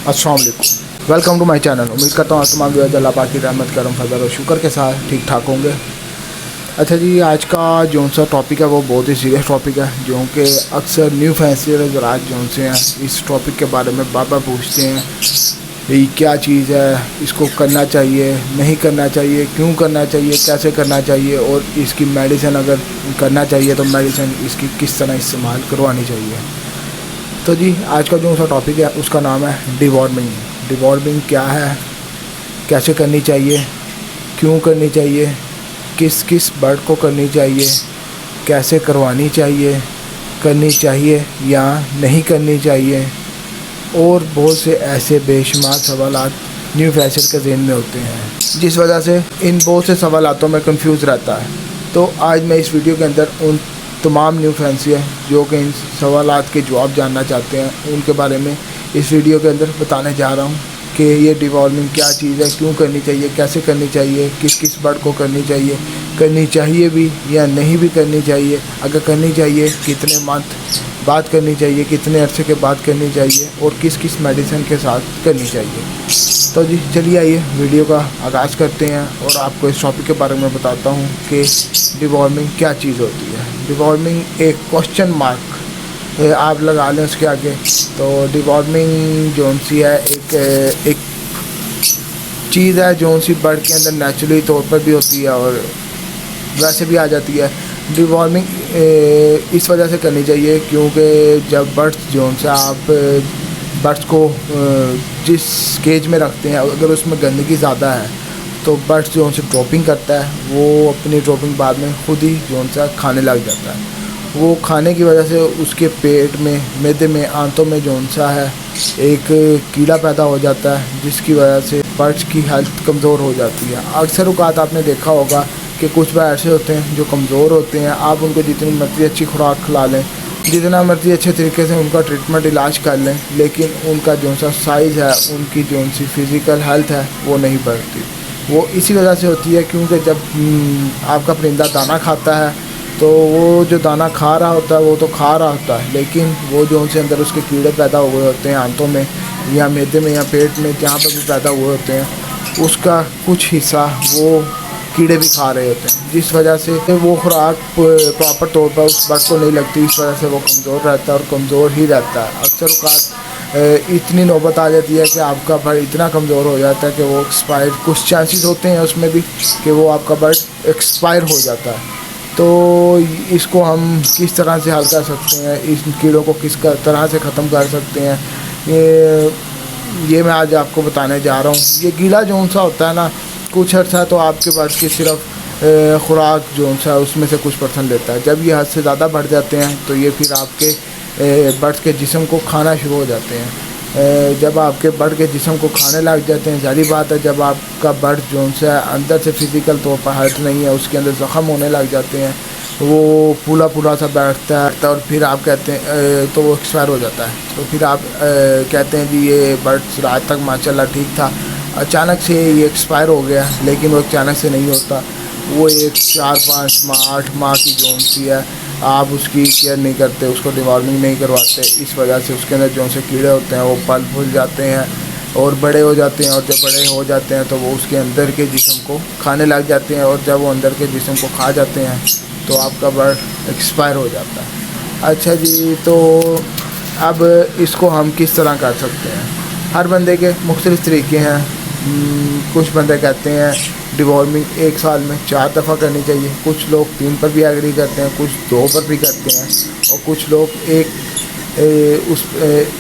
अस्सलाम वालेकुम, welcome to my channel. उम्मीद करता हूँ आप तमाम व्यूअर्स अल्लाह पाक की रहमत करम फजल और शुक्र के साथ ठीक ठाक होंगे। अच्छा जी, आज का जो सा टॉपिक है वो बहुत ही सीरियस टॉपिक है, जो कि अक्सर न्यू फैंसी हज़रात जो से हैं इस टॉपिक के बारे में बार बार पूछते हैं, ये क्या चीज़ है, इसको करना चाहिए नहीं करना चाहिए, क्यों करना चाहिए, कैसे करना चाहिए, और इसकी मेडिसिन अगर करना चाहिए तो मेडिसिन इसकी किस तरह इस्तेमाल करवानी चाहिए। तो जी, आज का जो सा टॉपिक है उसका नाम है डिवॉर्मिंग। डिवॉर्मिंग क्या है, कैसे करनी चाहिए, क्यों करनी चाहिए, किस किस बर्ड को करनी चाहिए, कैसे करवानी चाहिए, करनी चाहिए या नहीं करनी चाहिए, और बहुत से ऐसे बेशुमार सवालात न्यू फैशन के ज़हन में होते हैं, जिस वजह से इन बहुत से सवालातों में कंफ्यूज रहता है। तो आज मैं इस वीडियो के अंदर उन तमाम न्यू फैंसी है जो कि इन सवालात के जवाब जानना चाहते हैं उनके बारे में इस वीडियो के अंदर बताने जा रहा हूँ कि ये डिवॉर्मिंग क्या चीज़ है, क्यों करनी चाहिए, कैसे करनी चाहिए, किस किस बर्ड को करनी चाहिए भी या नहीं भी करनी चाहिए, अगर करनी चाहिए कितने मंथ बाद करनी चाहिए, कितने अरसे के बाद करनी चाहिए, और किस किस मेडिसिन के साथ करनी चाहिए। तो जी चलिए आइए वीडियो का आगाज़ करते हैं और आपको इस टॉपिक के बारे में बताता हूँ कि डिवॉर्मिंग क्या चीज़ होती है। डिवॉर्मिंग एक क्वेश्चन मार्क आप लगा लें उसके आगे। तो डिवॉर्मिंग जो सी है एक चीज़ है जो सी बर्ड के अंदर नेचुरली तौर पर भी होती है और वैसे भी आ जाती है। डिवॉर्मिंग इस वजह से करनी चाहिए क्योंकि जब बर्ड्स जो से आप बर्ड्स को जिस केज में रखते हैं अगर उसमें गंदगी ज़्यादा है तो बर्ड्स जो से ड्रॉपिंग करता है, वो अपनी ड्रॉपिंग बाद में खुद ही जो सा खाने लग जाता है। वो खाने की वजह से उसके पेट में, मैदे में, आंतों में जो सा है एक कीड़ा पैदा हो जाता है, जिसकी वजह से बर्ड्स की हेल्थ कमज़ोर हो जाती है। अक्सर औक़ात आपने देखा होगा कि कुछ बार ऐसे होते हैं जो कमज़ोर होते हैं, आप उनको जितनी मर्ज़ी अच्छी खुराक खिला लें, जितना मर्ज़ी अच्छे तरीके से उनका ट्रीटमेंट इलाज कर लें, लेकिन उनका जो सा साइज़ है, उनकी जो सी फिज़िकल हेल्थ है वो नहीं बढ़ती। वो इसी वजह से होती है क्योंकि जब आपका परिंदा दाना खाता है तो वो जो दाना खा रहा होता है वो तो खा रहा होता है, लेकिन वो जो उनसे अंदर उसके कीड़े पैदा हुए होते हैं आंतों में या मैदे में या पेट में, जहाँ पर भी पैदा हुए होते हैं, उसका कुछ हिस्सा वो कीड़े भी खा रहे होते हैं, जिस वजह से वो खुराक प्रॉपर तौर पर उस बर्ड को नहीं लगती। इस वजह से वो कमज़ोर रहता है और कमज़ोर ही रहता है। अक्सर औक़ात इतनी नौबत आ जाती है कि आपका बर्ड इतना कमज़ोर हो जाता है कि वो एक्सपायर, कुछ चांसेस होते हैं उसमें भी कि वो आपका बर्ड एक्सपायर हो जाता है। तो इसको हम किस तरह से हल कर सकते हैं, इस कीड़ों को किस तरह से ख़त्म कर सकते हैं, ये मैं आज आपको बताने जा रहा हूँ। ये गीला जो सा होता है ना, कुछ अर्सा तो आपके बर्ड की सिर्फ खुराक जो सा उसमें से कुछ % लेता है। जब ये हद से ज़्यादा बढ़ जाते हैं तो ये फिर आपके बर्ड के जिस्म को खाना शुरू हो जाते हैं। जब आपके बर्ड के जिस्म को खाने लग जाते हैं, जाहिर बात है जब आपका बर्ड जो सा अंदर से फिज़िकल तौर पर हेल्थ नहीं है, उसके अंदर ज़ख़म होने लग जाते हैं, वो फूला फूला सा बैठता है और फिर आप कहते हैं तो वो एक्सपायर हो जाता है। तो फिर आप कहते हैं जी ये बर्ड रात तक माशाल्लाह ठीक था, अचानक से ये एक्सपायर हो गया। लेकिन वो अचानक से नहीं होता, वो एक 4-5 माह 8 माह की जो सी है आप उसकी केयर नहीं करते, उसको डिवॉर्मिंग नहीं करवाते, इस वजह से उसके अंदर जो से कीड़े होते हैं वो पल फूल जाते हैं और बड़े हो जाते हैं, और जब बड़े हो जाते हैं तो वो उसके अंदर के जिस्म को खाने लग जाते हैं, और जब वो अंदर के जिस्म को खा जाते हैं तो आपका बर्ड एक्सपायर हो जाता है। अच्छा जी, तो अब इसको हम किस तरह कर सकते हैं? हर बंदे के मुख्तलिफ़ तरीके हैं। कुछ बंदे कहते हैं डिवॉर्मिंग 1 साल में 4 दफ़ा करनी चाहिए, कुछ लोग 3 पर भी एग्री करते हैं, कुछ 2 पर भी करते हैं, और कुछ लोग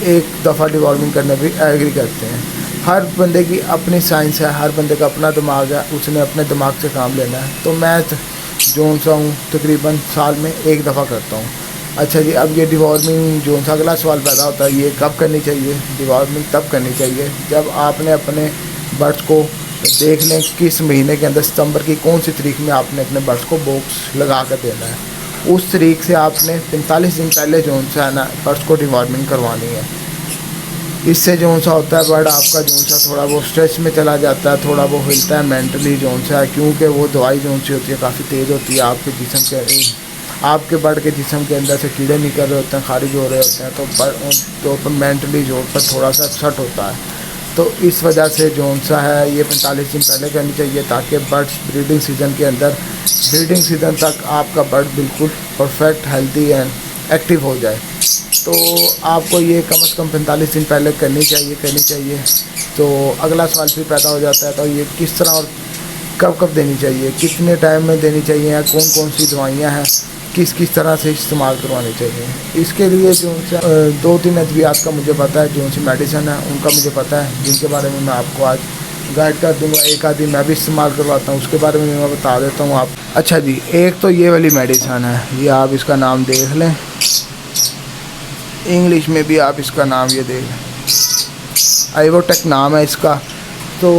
एक दफ़ा डिवॉर्मिंग करने भी एग्री करते हैं। हर बंदे की अपनी साइंस है, हर बंदे का अपना दिमाग है, उसने अपने दिमाग से काम लेना है। तो मैं जो सा हूँ तकरीबन साल में 1 दफ़ा करता हूँ। अच्छा जी, अब ये डिवॉर्मिंग जो सा अगला सवाल पैदा होता है, ये कब करनी चाहिए? डिवॉर्मिंग तब करनी चाहिए जब आपने अपने बर्ड्स को देख लें किस महीने के अंदर, सितंबर की कौन सी तारीख में आपने अपने बर्ड्स को बॉक्स लगा कर देना है। उस तारीख से आपने 45 दिन पहले जो सा है ना बर्ड्स को डिवॉर्मिंग करवानी है। इससे जो सा होता है बर्ड आपका जो सा थोड़ा वो स्ट्रेस में चला जाता है, थोड़ा वो हिलता है मेंटली जो सा है, क्योंकि वो दवाई जो सी होती है काफ़ी तेज़ होती है, आपके बर्ड के जिस्म के अंदर से कीड़े निकल रहे होते हैं, खारिज हो रहे होते हैं, तो बर्ड तो मेंटली जो पर थोड़ा सा अपसेट होता है। تو اس وجہ سے جو سا ہے یہ 45 دن پہلے کرنی چاہیے، تاکہ برڈس بریڈنگ سیزن کے اندر بریڈنگ سیزن تک آپ کا برڈ بالکل پرفیکٹ ہیلتھی اینڈ ایکٹیو ہو جائے۔ تو آپ کو یہ کم از کم 45 دن پہلے کرنی چاہیے۔ تو اگلا سوال پھر پیدا ہو جاتا ہے، تو یہ کس طرح اور کب دینی چاہیے، کتنے ٹائم میں دینی چاہیے، کون سی دوائیاں ہیں، کس طرح سے استعمال کروانی چاہیے۔ اس کے لیے جو 2-3 ادویات کا مجھے پتہ ہے، جو سی میڈیسن ہے ان کا مجھے پتہ ہے، جن کے بارے میں آپ کو آج گائیڈ کر دوں گا۔ ایک آدھی میں بھی استعمال کرواتا ہوں، اس کے بارے میں بتا دیتا ہوں آپ۔ اچھا جی، ایک تو یہ والی میڈیسن ہے، یہ آپ اس کا نام دیکھ لیں، انگلش میں بھی آپ اس کا نام یہ دیکھ لیں، آئیووٹیک نام ہے اس کا۔ تو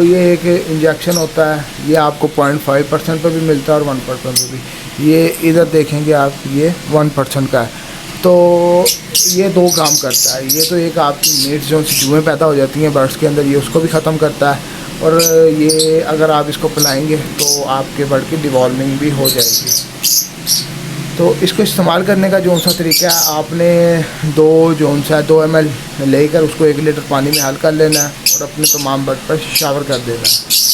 یہ ایک انجیکشن ہوتا ہے، یہ آپ کو 0.5% پہ بھی ملتا ہے اور 1% پہ بھی۔ یہ ادھر دیکھیں گے آپ، یہ 1% کا ہے۔ تو یہ 2 کام کرتا ہے۔ یہ تو ایک آپ کی میٹس جو جوئیں پیدا ہو جاتی ہیں برڈس کے اندر، یہ اس کو بھی ختم کرتا ہے، اور یہ اگر آپ اس کو پلائیں گے تو آپ کے برڈ کی ڈیوالمنگ بھی ہو جائے گی۔ تو اس کو استعمال کرنے کا جو سا طریقہ ہے، آپ نے 2 ml لے کر اس کو 1 لیٹر پانی میں حل کر لینا ہے، اور اپنے تمام برڈ پر شاور کر دینا ہے۔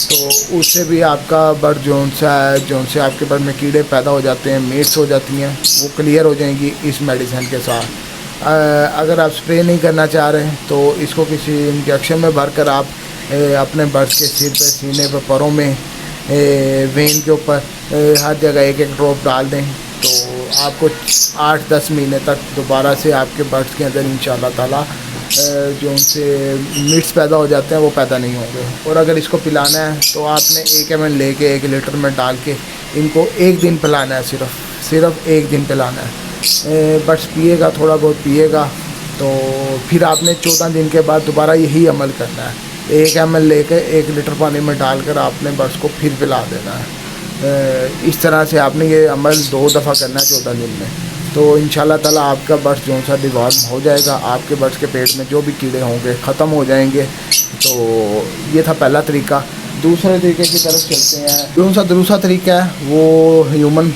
تو اس سے بھی آپ کا برڈ جو سے آپ کے برڈ میں کیڑے پیدا ہو جاتے ہیں، میٹس ہو جاتی ہیں، وہ کلیئر ہو جائیں گی اس میڈیسن کے ساتھ۔ اگر آپ سپرے نہیں کرنا چاہ رہے ہیں تو اس کو کسی انجیکشن میں بھر کر آپ اپنے برڈ کے سر پہ، سینے پہ، پروں میں، وین کے اوپر، ہر جگہ 1 ڈراپ ڈال دیں، تو آپ کو 8-10 مہینے تک دوبارہ سے آپ کے برڈس کے اندر انشاءاللہ تعالیٰ جو ان سے میٹس پیدا ہو جاتے ہیں وہ پیدا نہیں ہوں گے۔ اور اگر اس کو پلانا ہے تو آپ نے 1 ml لے کے 1 لیٹر میں ڈال کے ان کو 1 دن پلانا ہے، صرف 1 دن پلانا ہے۔ بس پیے گا، تھوڑا بہت پیے گا، تو پھر آپ نے 14 دن کے بعد دوبارہ یہی عمل کرنا ہے۔ 1 ml لے کے 1 لیٹر پانی میں ڈال کر آپ نے برڈس کو پھر پلا دینا ہے۔ اس طرح سے آپ نے یہ عمل 2 دفعہ کرنا ہے 14 دن میں، تو انشاءاللہ تعالیٰ آپ کا برڈس جو سا ڈیوالو ہو جائے گا، آپ کے برڈس کے پیٹ میں جو بھی کیڑے ہوں گے ختم ہو جائیں گے۔ تو یہ تھا پہلا طریقہ۔ دوسرے طریقے کی طرف چلتے ہیں۔ دوسرا طریقہ ہے وہ ہیومن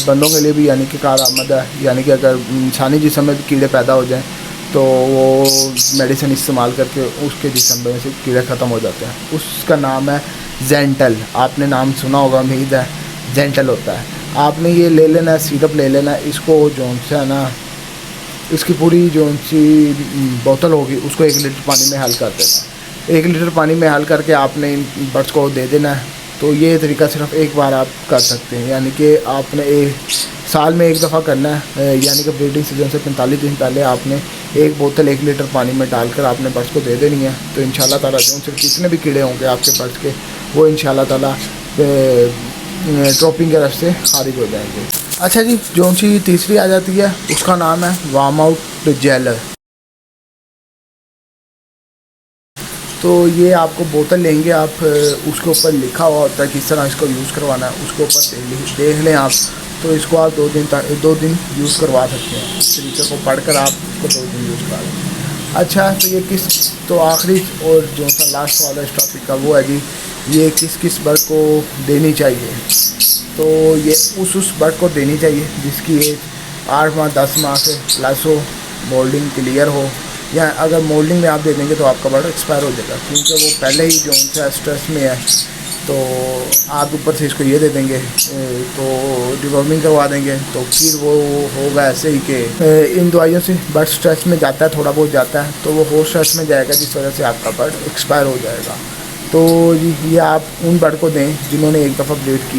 بندوں کے لیے بھی یعنی کہ کارآمد ہے، یعنی کہ اگر انسانی جسم میں بھی کیڑے پیدا ہو جائیں تو وہ میڈیسن استعمال کر کے اس کے جسم میں سے کیڑے ختم ہو جاتے ہیں۔ اس کا نام ہے زینٹل، آپ نے نام سنا ہوگا، امید ہے، زینٹل ہوتا ہے۔ آپ نے یہ لے لینا ہے، سیرپ لے لینا ہے، اس کو جو ہے نا، اس کی پوری جو سی بوتل ہوگی اس کو 1 لیٹر پانی میں حل کر دینا ہے۔ 1 لیٹر پانی میں حل کر کے آپ نے ان برڈس کو دے دینا ہے۔ تو یہ طریقہ صرف ایک بار آپ کر سکتے ہیں، یعنی کہ آپ نے سال میں 1 دفعہ کرنا ہے، یعنی کہ بریڈنگ سیزن سے 45 دن پہلے آپ نے 1 بوتل 1 لیٹر پانی میں ڈال کر آپ نے برڈس کو دے دینی ہے۔ تو انشاءاللہ تعالیٰ جو صرف کتنے بھی کیڑے ہوں گے آپ کے برڈس کے، وہ انشاءاللہ تعالیٰ ڈراپنگ کے راستے خارج ہو جائیں گے۔ اچھا جی، جو سی تیسری آ جاتی ہے اس کا نام ہے وارم آؤٹ جیلر۔ تو یہ آپ کو بوتل لیں گے آپ، اس کے اوپر لکھا ہوا ہوتا ہے کس طرح اس کو یوز کروانا ہے، اس کے اوپر دیکھ لیں آپ، تو اس کو آپ 2 دن یوز کروا سکتے ہیں۔ اس طریقے کو پڑھ کر آپ اس کو 2 دن یوز کرا لیں۔ اچھا، تو یہ تو آخری اور جو سا لاسٹ والا اس ٹاپک کا وہ ہے جی، یہ کس برڈ کو دینی چاہیے۔ تو یہ اس برڈ کو دینی چاہیے جس کی ایج 8 ماہ 10 ماہ سے پلس ہو، مولڈنگ کلیئر ہو، یا اگر مولڈنگ میں آپ دے دیں گے تو آپ کا برڈ ایکسپائر ہو جائے گا، کیونکہ وہ پہلے ہی جو ان سے اسٹریس میں ہے۔ تو آپ اوپر سے اس کو یہ دے دیں گے تو ڈیورمنگ کروا دیں گے، تو پھر وہ ہوگا ایسے ہی کہ ان دوائیوں سے برڈ اسٹریس میں جاتا ہے، تھوڑا بہت جاتا ہے، تو وہ ہو اسٹریس میں جائے گا، جس وجہ سے آپ کا برڈ ایکسپائر ہو جائے گا۔ تو یہ آپ ان برڈ کو دیں جنہوں نے 1 دفعہ بریڈ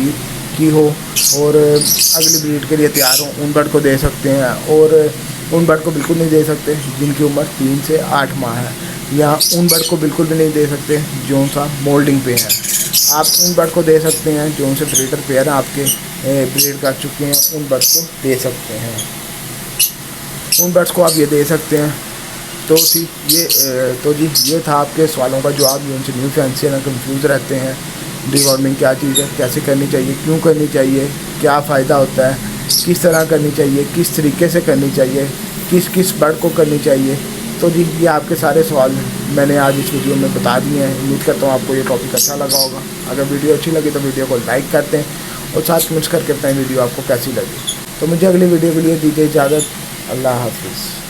کی ہو اور اگلی بریڈ کے لیے تیار ہوں، ان برڈ کو دے سکتے ہیں۔ اور ان برڈ کو بالکل نہیں دے سکتے جن کی عمر 3 سے 8 ماہ ہے، یا ان برڈ کو بالکل بھی نہیں دے سکتے جو سا مولڈنگ پہ ہیں۔ آپ ان برڈ کو دے سکتے ہیں جو ان سے بریڈر پیئر ہیں آپ کے بریڈ کر چکے ہیں، ان برڈ کو دے سکتے ہیں، ان برڈس کو آپ یہ دے سکتے ہیں۔ تو جی یہ تھا آپ کے سوالوں کا جواب۔ جو ان سے نیو فینسی نہ کنفیوز رہتے ہیں، ڈیورمنگ کیا چیز ہے، کیسے کرنی چاہیے، کیوں کرنی چاہیے، کیا فائدہ ہوتا ہے، کس طرح کرنی چاہیے، کس طریقے سے کرنی چاہیے، کس برڈ کو کرنی چاہیے۔ تو جی یہ آپ کے سارے سوال میں نے آج اس ویڈیو میں بتا دیے ہیں۔ امید کرتا ہوں آپ کو یہ ٹاپک اچھا لگا ہوگا۔ اگر ویڈیو اچھی لگی تو ویڈیو کو لائک کرتے ہیں اور ساتھ کمنٹس کر کے بتائیں ویڈیو آپ کو کیسی لگی۔ تو مجھے اگلی ویڈیو کے لیے دیجیے اجازت۔ اللہ حافظ۔